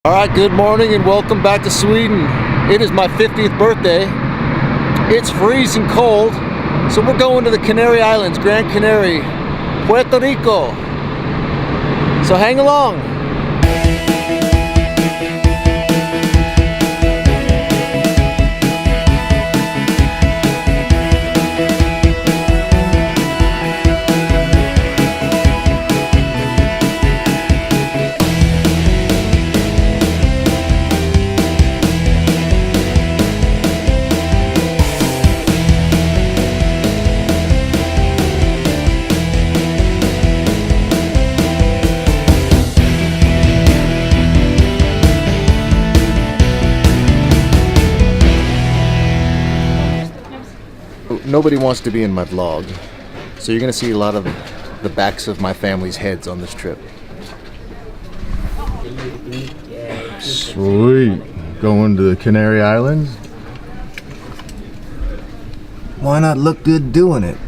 Alright, good morning and welcome back to Sweden. It is my 50th birthday. It's freezing cold, so we're going to the Canary Islands, Gran Canary, Puerto Rico. So hang along. Nobody wants to be in my vlog, so you're gonna see a lot of the backs of my family's heads on this trip. Sweet. Going to the Canary Islands. Why not look good doing it?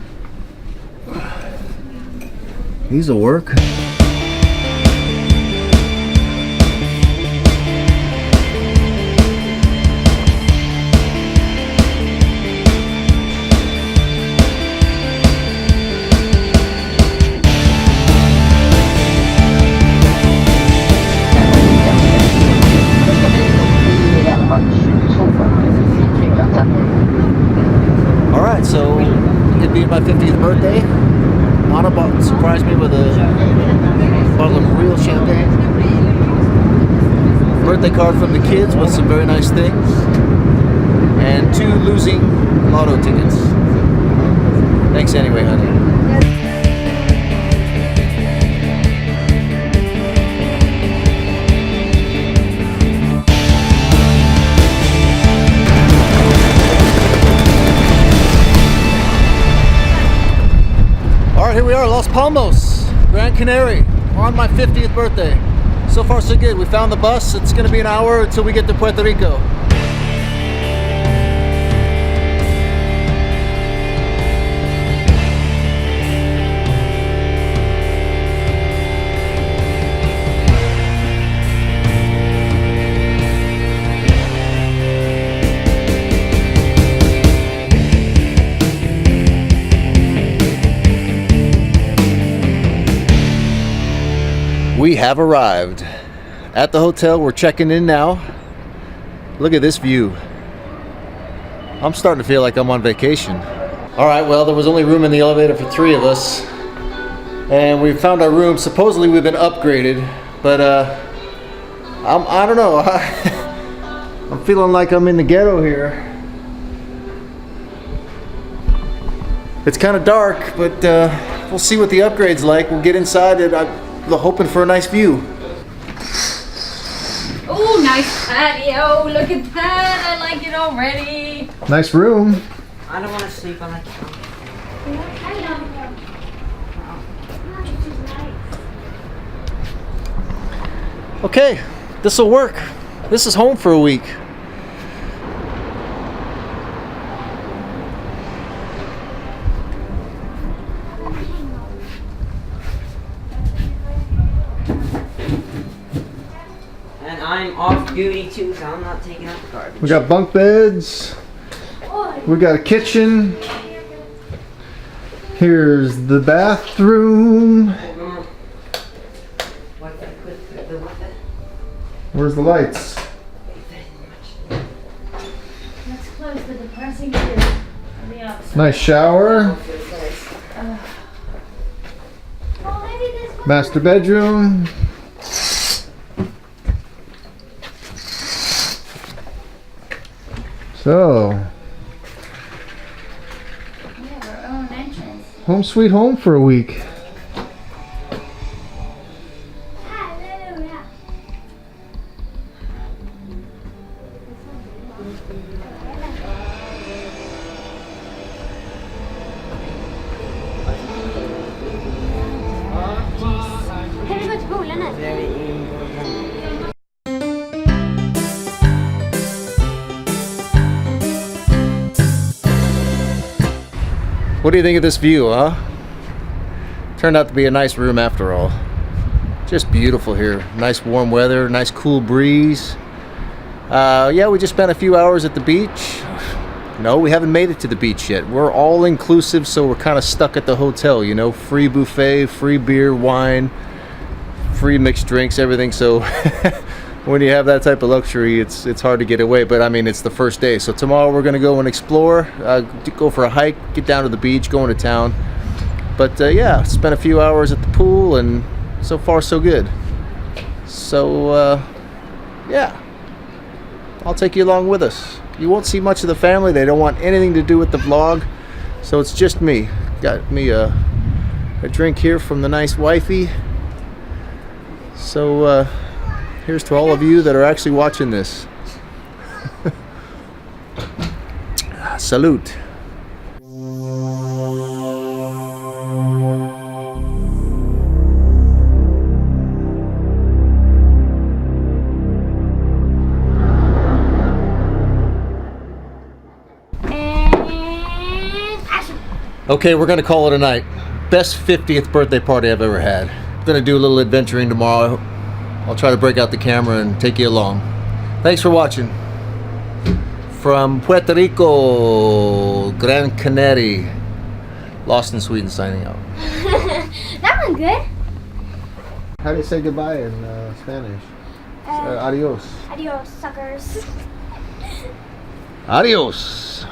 These'll work. Alright, so it being my 50th birthday, Anna surprised me with a bottle of real champagne. Birthday card from the kids with some very nice things. And 2 losing lotto tickets. Thanks anyway, honey. Here we are, Los Palmos, Gran Canary, on my 50th birthday. So far so good. We found the bus. It's going to be an hour until we get to Puerto Rico. We have arrived at the hotel. We're checking in now. Look at this view. I'm starting to feel like I'm on vacation. All right, well, there was only room in the elevator for 3 of us. And we found our room. Supposedly we've been upgraded, but I don't know. I'm feeling like I'm in the ghetto here. It's kind of dark, but we'll see what the upgrade's like. We'll get inside it. I'm hoping for a nice view. Oh, nice patio. Look at that. I like it already. Nice room. I don't want to sleep on the couch. Okay, this will work. This is home for a week. I'm off duty too, so I'm not taking out the garbage. We got bunk beds. We got a kitchen. Here's the bathroom. Where's the lights? Let's close the depressing view on the outside. Nice shower. Master bedroom. So, We have our own entrance. home sweet home for a week. Hallelujah. Kan vi gå till poolen nu? What do you think of this view, huh? Turned out to be a nice room after all. Just beautiful here. Nice warm weather, nice cool breeze. Yeah, we just spent a few hours at the beach. No, we haven't made it to the beach yet. We're all inclusive, so we're kind of stuck at the hotel, you know, free buffet, free beer, wine, free mixed drinks, everything. So when you have that type of luxury, it's hard to get away. But I mean, it's the first day. So tomorrow we're going to go and explore, go for a hike, get down to the beach, go into town. But yeah, spent a few hours at the pool, and so far so good. So yeah, I'll take you along with us. You won't see much of the family. They don't want anything to do with the vlog, so it's just me. Got me a drink here from the nice wifey. So here's to all of you that are actually watching this. Salute. Okay, we're gonna call it a night. Best 50th birthday party I've ever had. I'm gonna do a little adventuring tomorrow. I'll try to break out the camera and take you along. Thanks for watching. From Puerto Rico, Gran Canary, Lost in Sweden signing out. That was good. How do you say goodbye in Spanish? Adios. Adios, suckers. Adios.